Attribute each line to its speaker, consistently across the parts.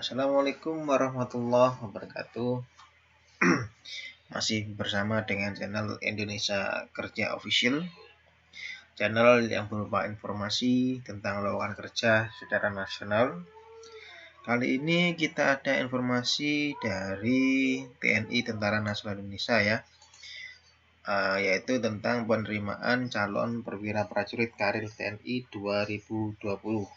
Speaker 1: Assalamualaikum warahmatullahi wabarakatuh. Masih bersama dengan channel Indonesia Kerja Official, channel yang berupa informasi tentang lowongan kerja secara nasional. Kali ini kita ada informasi dari TNI Tentara Nasional Indonesia ya, yaitu tentang penerimaan calon perwira prajurit karir TNI 2020.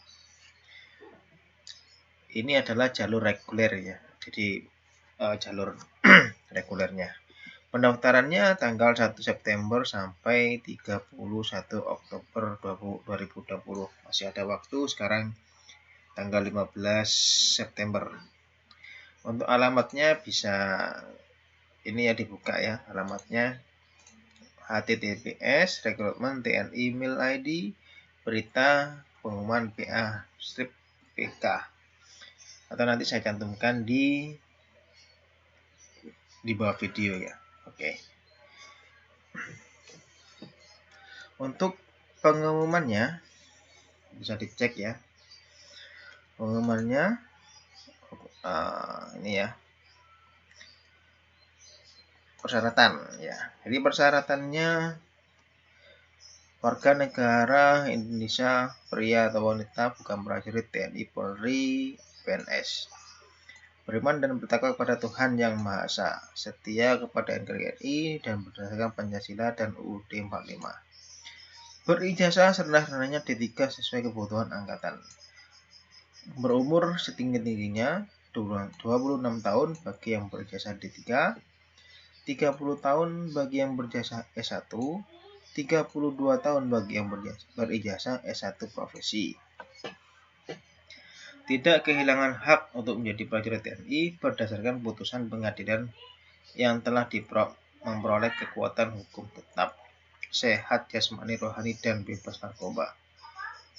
Speaker 1: Ini adalah jalur reguler ya, jadi jalur regulernya. Pendaftarannya tanggal 1 September sampai 31 Oktober 2020. Masih ada waktu sekarang tanggal 15 September. Untuk alamatnya bisa ini ya, dibuka ya alamatnya https rekrutmen TNI mail ID berita pengumuman PA-PK, atau nanti saya cantumkan di bawah video ya. Oke. Untuk pengumumannya bisa dicek ya. Pengumumannya ini ya. Persyaratan ya. Jadi persyaratannya warga negara Indonesia, pria atau wanita, bukan prajurit TNI, Polri, PNS. Beriman dan bertakwa kepada Tuhan Yang Maha Esa, setia kepada NKRI dan berdasarkan Pancasila dan UUD 45. Berijazah serendah-rendahnya D3 sesuai kebutuhan angkatan. Berumur setinggi-tingginya 26 tahun bagi yang berijazah D3, 30 tahun bagi yang berijazah S1, 32 tahun bagi yang berijazah S1 profesi. Tidak kehilangan hak untuk menjadi prajurit TNI berdasarkan putusan pengadilan yang telah memperoleh kekuatan hukum tetap, sehat jasmani rohani dan bebas narkoba.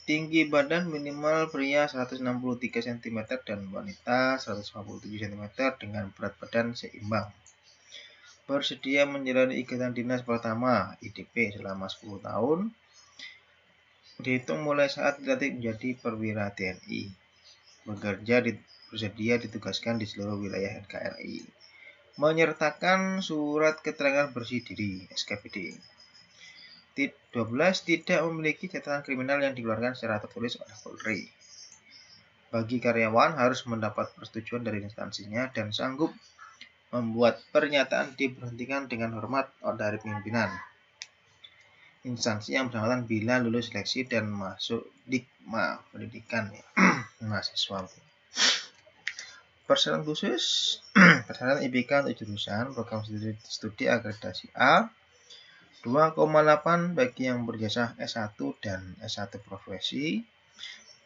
Speaker 1: Tinggi badan minimal pria 163 cm dan wanita 157 cm dengan berat badan seimbang. Bersedia menjalani ikatan dinas pertama IDP selama 10 tahun dihitung mulai saat dilantik menjadi perwira TNI. Bersedia ditugaskan di seluruh wilayah NKRI. Menyertakan surat keterangan bersih diri SKBD. 12. Tidak memiliki catatan kriminal yang dikeluarkan secara tertulis oleh Polri. Bagi karyawan harus mendapat persetujuan dari instansinya dan sanggup membuat pernyataan diberhentikan dengan hormat dari pimpinan instansi yang bersangkutan bila lulus seleksi dan masuk Dikma pendidikan mahasiswa. Persyaratan khusus persyaratan IPK untuk jurusan program studi akreditasi A 2,8 bagi yang berijazah S1 dan S1 profesi,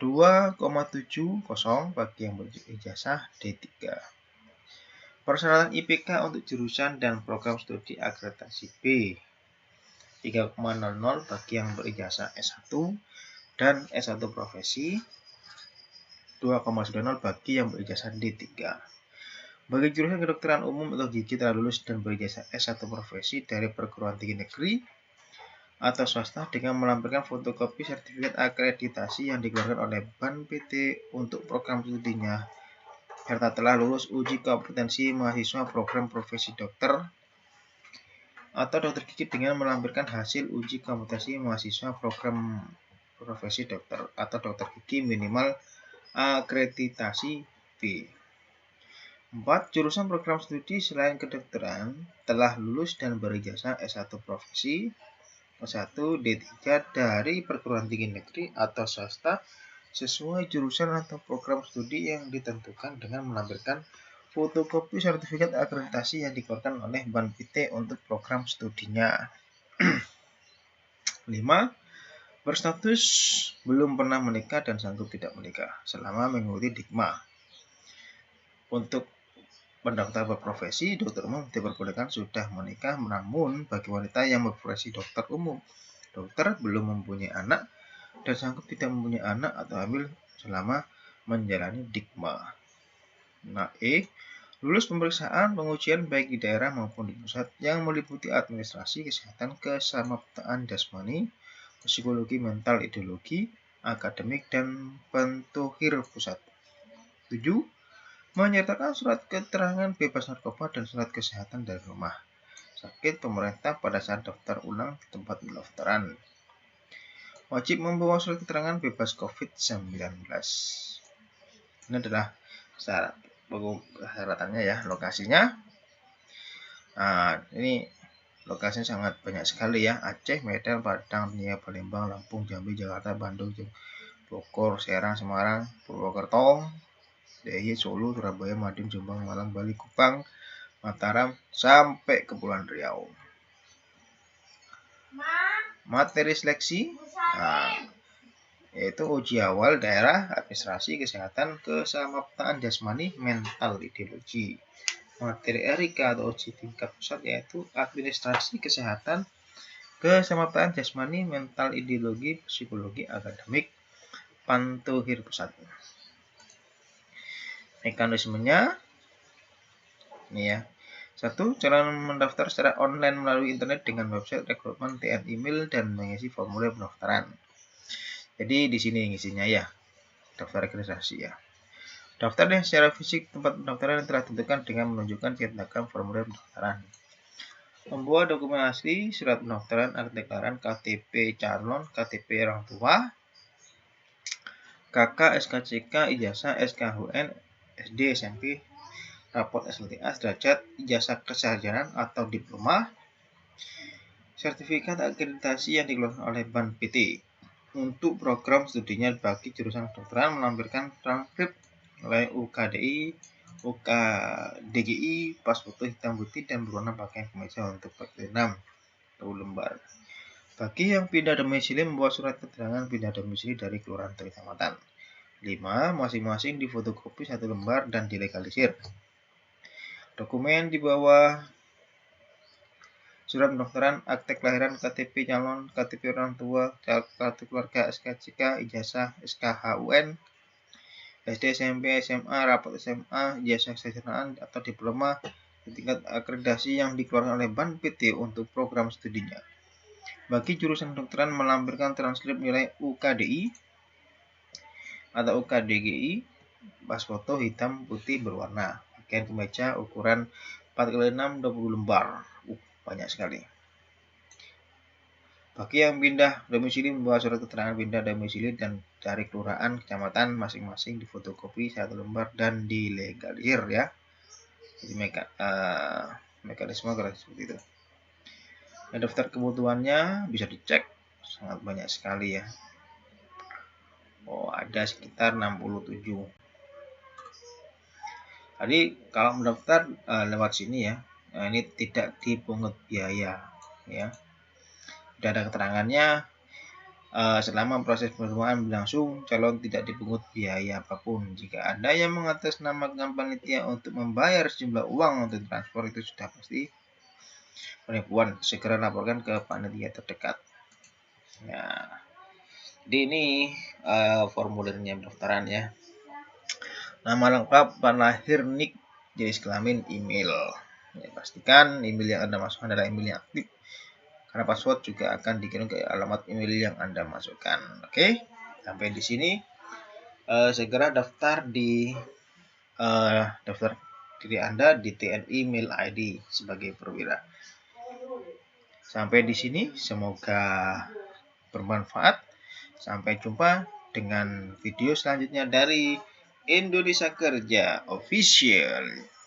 Speaker 1: 2,70 bagi yang berijazah D3. Persyaratan IPK untuk jurusan dan program studi akreditasi B 3,00 bagi yang berijazah S1 dan S1 profesi, 2,90 bagi yang berijazah D3. Bagi jurusan kedokteran umum atau gigi telah lulus dan berijazah S1 profesi dari perguruan tinggi negeri atau swasta dengan melampirkan fotokopi sertifikat akreditasi yang dikeluarkan oleh BAN PT untuk program studinya serta telah lulus uji kompetensi mahasiswa program profesi dokter atau dokter gigi dengan melampirkan hasil uji kompetensi mahasiswa program profesi dokter atau dokter gigi minimal akreditasi B. 4. Jurusan program studi selain kedokteran telah lulus dan berijazah S1 profesi, S1 D3 dari perguruan tinggi negeri atau swasta sesuai jurusan atau program studi yang ditentukan dengan melampirkan fotokopi sertifikat akreditasi yang dikeluarkan oleh BAN PT untuk program studinya. 5. Berstatus belum pernah menikah dan sanggup tidak menikah selama mengikuti Dikma. Untuk pendaftar berprofesi dokter umum diperbolehkan sudah menikah, namun bagi wanita yang berprofesi dokter umum, dokter belum mempunyai anak dan sanggup tidak mempunyai anak atau hamil selama menjalani Dikma. Nah, lulus pemeriksaan pengujian baik di daerah maupun di pusat yang meliputi administrasi, kesehatan, kesamaptaan jasmani, psikologi, mental, ideologi, akademik, dan pentuhir pusat. 7. menyertakan surat keterangan bebas narkoba dan surat kesehatan dari rumah sakit pemerintah pada saat daftar ulang di tempat pendaftaran. Wajib membawa surat keterangan bebas COVID-19. Ini adalah persyaratannya ya, lokasinya. Nah, ini lokasinya sangat banyak sekali ya. Aceh, Medan, Padang, Nia, Palembang, Lampung, Jambi, Jakarta, Bandung, Bogor, Serang, Semarang, Purwokerto, DIY, Solo, Surabaya, Madiun, Jombang, Malang, Bali, Kupang, Mataram, sampai Kepulauan Riau. Materi seleksi yaitu uji awal daerah, administrasi, kesehatan, kesamaptaan jasmani, mental, ideologi. Materi RIK atau uji tingkat pusat yaitu administrasi, kesehatan, kesamaptaan jasmani, mental, ideologi, psikologi, akademik, pantuhir pusat. Mekanismenya ini ya. 1. Cara mendaftar secara online melalui internet dengan website rekrutmen TN email dan mengisi formulir pendaftaran. Jadi di sini isinya ya, daftar registrasi ya. Daftar secara fisik tempat pendaftaran yang telah ditentukan dengan menunjukkan cetakan formulir pendaftaran. Membawa dokumen asli, surat pendaftaran, akte kelahiran, KTP calon, KTP orang tua, KK, SKCK, ijazah, SKHUN, SD, SMP, raport SLTA, derajat, ijazah kesarjanaan atau diploma, sertifikat akreditasi yang dikeluarkan oleh BAN PT. Untuk program studinya bagi jurusan kedokteran melampirkan transkrip oleh UKDI, UKDGI, pas foto hitam putih dan berwarna pakaian kemeja untuk 46 lembar. Bagi yang pindah domisili membawa surat keterangan pindah domisili dari kelurahan atau kecamatan. 5. Masing-masing difotokopi 1 lembar dan dilegalisir. Dokumen di bawah surat pendaftaran, akte kelahiran, KTP calon, KTP orang tua, kartu keluarga, SKCK, ijazah, SKHUN, SD, SMP, SMA, raport SMA, ijazah kesarjanaan atau diploma tingkat akreditasi yang dikeluarkan oleh BAN PT untuk program studinya. Bagi jurusan kedokteran melampirkan transkrip nilai UKDI atau UKDGI, pas foto hitam putih berwarna, pakaian kemeja ukuran 4x6 20 lembar. Banyak sekali. Bagi yang pindah domisili membawa surat keterangan pindah domisili dan dari kelurahan kecamatan masing-masing difotokopi 1 lembar dan dilegalisir ya. Jadi mekanisme seperti itu. Nah, daftar kebutuhannya bisa dicek, sangat banyak sekali ya. Ada sekitar 67. Tadi kalau mendaftar lewat sini ya. Nah, ini tidak dipungut biaya ya. Sudah ada keterangannya, selama proses penerimaan berlangsung, calon tidak dipungut biaya apapun. Jika ada yang mengatasnamakan panitia untuk membayar sejumlah uang untuk transport, itu sudah pasti penipuan. Segera laporkan ke panitia terdekat. Nah, jadi ini formulirnya pendaftaran ya. Nama lengkap, lahir, nik, jenis kelamin, email. Ya, pastikan email yang Anda masukkan adalah email yang aktif, karena password juga akan dikirim ke alamat email yang Anda masukkan. Oke, sampai di sini. Segera daftar di daftar diri Anda di TNI Mail ID sebagai perwira. Sampai di sini, semoga bermanfaat. Sampai jumpa dengan video selanjutnya dari Indonesia Kerja Official.